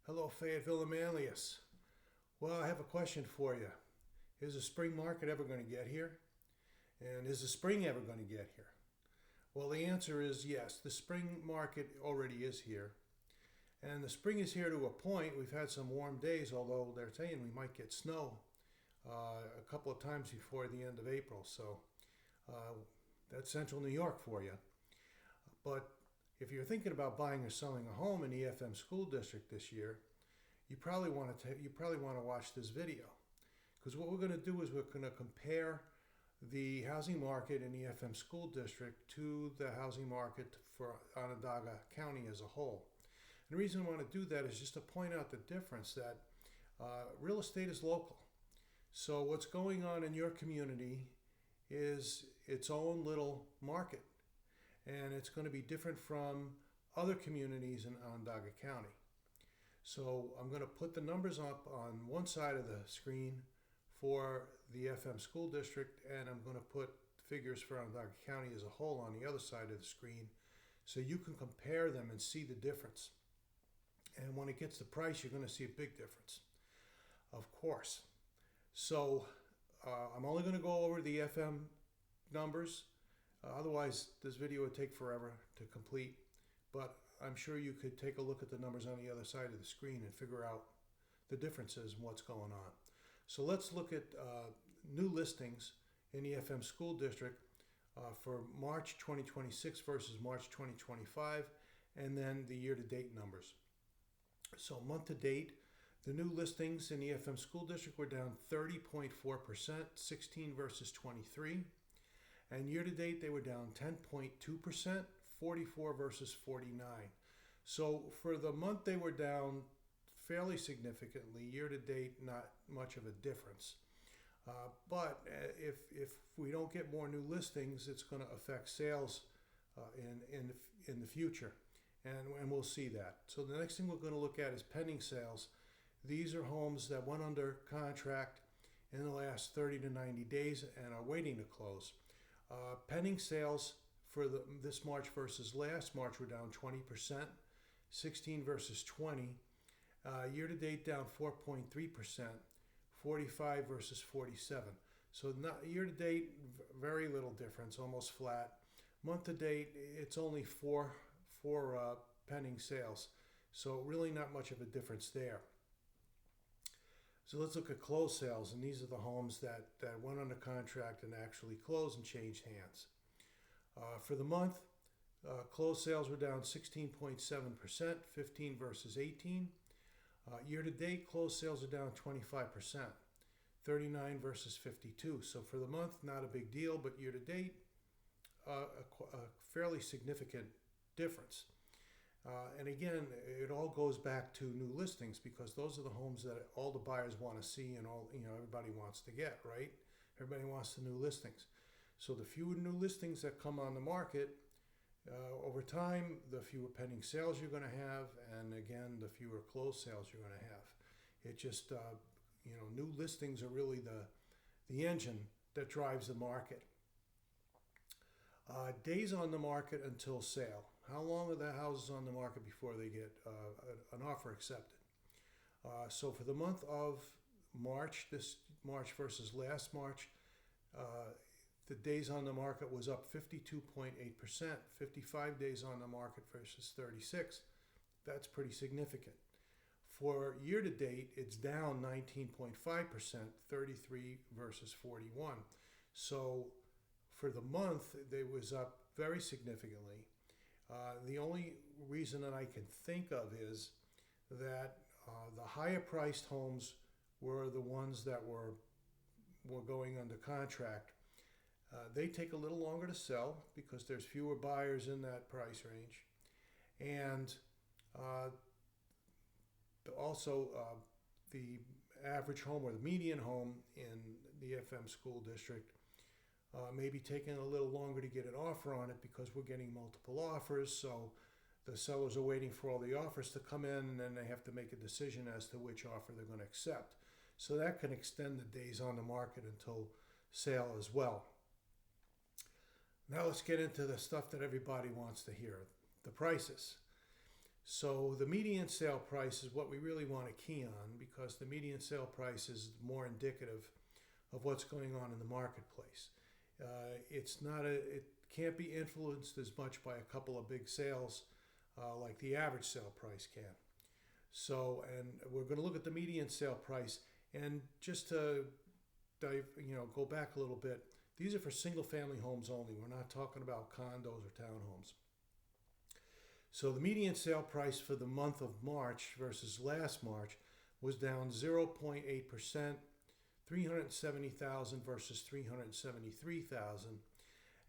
Hello, Fayetteville-Manlius. Well, I have a question for you. Is the spring market ever going to get here? And is the spring ever going to get here? Well, the answer is yes. The spring market already is here. And the spring is here to a point. We've had some warm days, although they're saying we might get snow a couple of times before the end of April. So uh, that's central New York for you. But if you're thinking about buying or selling a home in the FM school district this year, you probably want to watch this video, because what we're going to do is we're going to compare the housing market in the FM school district to the housing market for Onondaga County as a whole. And the reason I want to do that is just to point out the difference that real estate is local. So what's going on in your community is its own little market, and it's going to be different from other communities in Onondaga County. So I'm going to put the numbers up on one side of the screen for the FM school district, and I'm going to put figures for Onondaga County as a whole on the other side of the screen, so you can compare them and see the difference. And when it gets to price, you're going to see a big difference, of course. So I'm only going to go over the FM numbers. Otherwise, this video would take forever to complete. But I'm sure you could take a look at the numbers on the other side of the screen and figure out the differences and what's going on. So let's look at new listings in the FM school district for March 2026 versus March 2025, and then the year-to-date numbers. So month-to-date, the new listings in the FM school district were down 30.4%, 16 versus 23. And year-to-date, they were down 10.2%, 44 versus 49. So for the month, they were down fairly significantly. Year-to-date, not much of a difference. But if we don't get more new listings, it's going to affect sales in the future. And we'll see that. So the next thing we're going to look at is pending sales. These are homes that went under contract in the last 30 to 90 days and are waiting to close. Pending sales for this March versus last March were down 20%, 16 versus 20. Year-to-date down 4.3%, 45 versus 47. So year-to-date, very little difference, almost flat. Month-to-date, it's only four pending sales. So really not much of a difference there. So let's look at closed sales, and these are the homes that went under contract and actually closed and changed hands. For the month, closed sales were down 16.7%, 15 versus 18. Year-to-date, closed sales are down 25%, 39 versus 52. So for the month, not a big deal, but year-to-date, a fairly significant difference. And again, it all goes back to new listings, because those are the homes that all the buyers want to see and everybody wants to get, right? Everybody wants the new listings. So the fewer new listings that come on the market, over time, the fewer pending sales you're going to have, and again, the fewer closed sales you're going to have. It just, new listings are really the engine that drives the market. Days on the market until sale. How long are the houses on the market before they get an offer accepted? So for the month of March, this March versus last March, the days on the market was up 52.8%, 55 days on the market versus 36. That's pretty significant. For year to date, it's down 19.5%, 33 versus 41. So for the month, it was up very significantly. The only reason that I can think of is that the higher priced homes were the ones that were going under contract. They take a little longer to sell because there's fewer buyers in that price range. And also the average home, or the median home in the FM school district, may be taking a little longer to get an offer on it because we're getting multiple offers. So the sellers are waiting for all the offers to come in, and then they have to make a decision as to which offer they're going to accept. So that can extend the days on the market until sale as well. Now let's get into the stuff that everybody wants to hear, the prices. So the median sale price is what we really want to key on, because the median sale price is more indicative of what's going on in the marketplace. It can't be influenced as much by a couple of big sales like the average sale price can. So, and we're going to look at the median sale price, and just to go back a little bit. These are for single-family homes only. We're not talking about condos or townhomes. So the median sale price for the month of March versus last March was down 0.8%, 370,000 versus 373,000.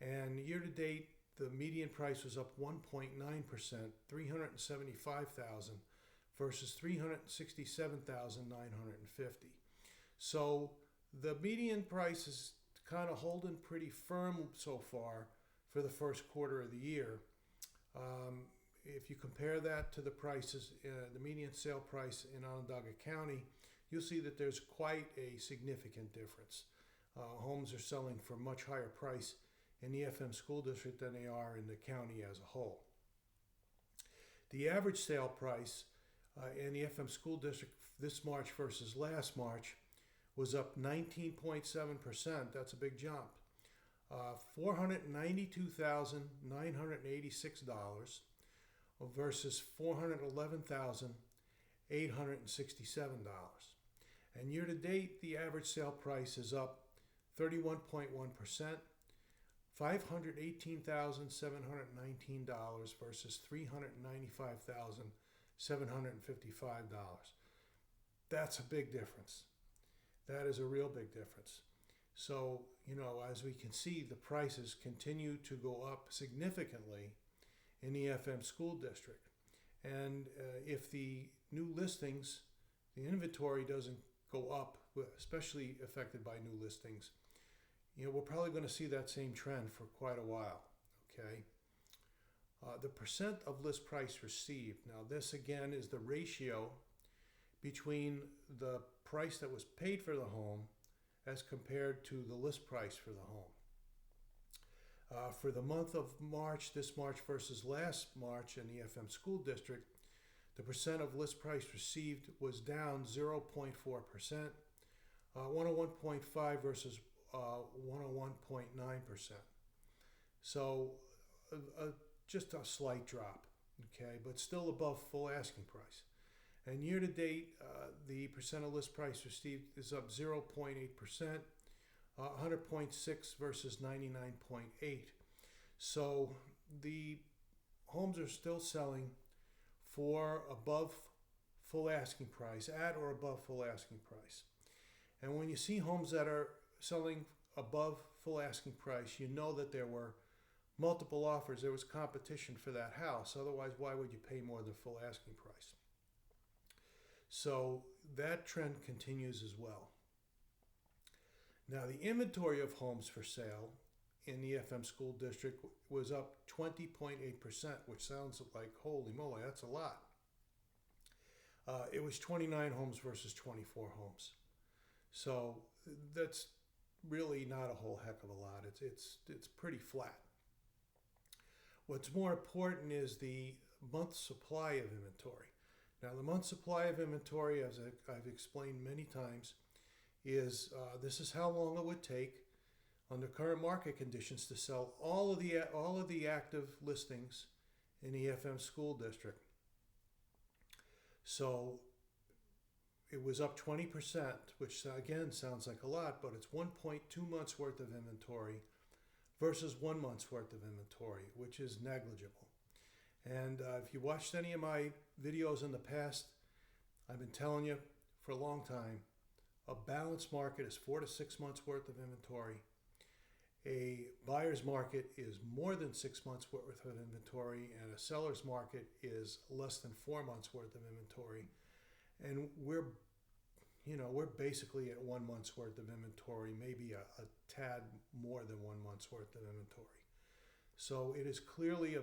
And year to date, the median price was up 1.9%, 375,000 versus 367,950. So the median price is kind of holding pretty firm so far for the first quarter of the year. If you compare that to the prices, the median sale price in Onondaga County, you'll see that there's quite a significant difference. Homes are selling for much higher price in the FM school district than they are in the county as a whole. The average sale price in the FM school district this March versus last March was up 19.7%. That's a big jump. $492,986 versus $411,867. And year to date, the average sale price is up 31.1%, $518,719 versus $395,755. That's a big difference. That is a real big difference. So, as we can see, the prices continue to go up significantly in the FM school district. And if the new listings, the inventory doesn't go up, especially affected by new listings, we're probably going to see that same trend for quite a while, okay? The percent of list price received. Now, this again is the ratio between the price that was paid for the home as compared to the list price for the home. For the month of March, this March versus last March in the FM school district, the percent of list price received was down 0.4%, 101.5 versus 101.9%. So just a slight drop, okay, but still above full asking price. And year to date, the percent of list price received is up 0.8%, 100.6 versus 99.8. So the homes are still selling for above full asking price, at or above full asking price. And when you see homes that are selling above full asking price, you know that there were multiple offers. There was competition for that house. Otherwise, why would you pay more than full asking price? So that trend continues as well. Now, the inventory of homes for sale in the FM school district was up 20.8%, which sounds like, holy moly, that's a lot. It was 29 homes versus 24 homes. So that's really not a whole heck of a lot. It's pretty flat. What's more important is the month supply of inventory. Now, the month supply of inventory, as I've explained many times, is this is how long it would take under current market conditions to sell all of the active listings in the FM school district. So it was up 20%, which again sounds like a lot, but it's 1.2 months worth of inventory versus 1 month's worth of inventory, which is negligible. And if you watched any of my videos in the past, I've been telling you for a long time, a balanced market is 4 to 6 months worth of inventory. A buyer's market is more than 6 months worth of inventory, and a seller's market is less than 4 months worth of inventory. And we're basically at 1 month's worth of inventory, maybe a tad more than 1 month's worth of inventory. So it is clearly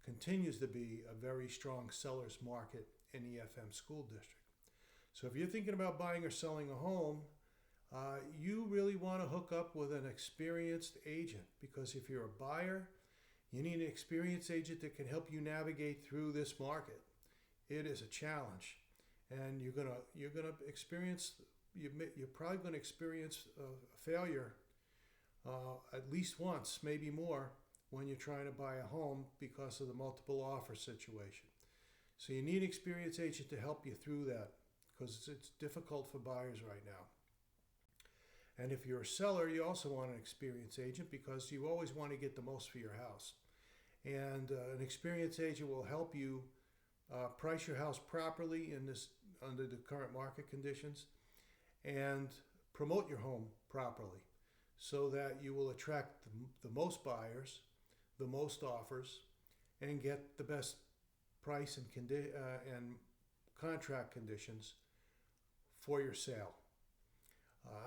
continues to be a very strong seller's market in the FM school district. So if you're thinking about buying or selling a home, you really want to hook up with an experienced agent, because if you're a buyer, You need an experienced agent that can help you navigate through this market. It is a challenge, and you're gonna experience you're probably going to experience a failure at least once, maybe more, when you're trying to buy a home because of the multiple offer situation. So you need an experienced agent to help you through that because it's difficult for buyers right now. And if you're a seller, you also want an experienced agent because you always want to get the most for your house. And an experienced agent will help you price your house properly under the current market conditions and promote your home properly so that you will attract the most buyers, the most offers, and get the best price and contract conditions for your sale.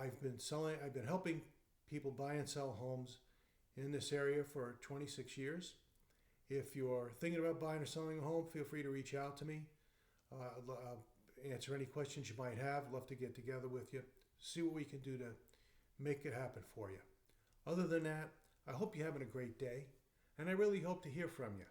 I've been helping people buy and sell homes in this area for 26 years. If you're thinking about buying or selling a home, feel free to reach out to me. I'll answer any questions you might have. Love to get together with you, see what we can do to make it happen for you. Other than that, I hope you're having a great day, and I really hope to hear from you.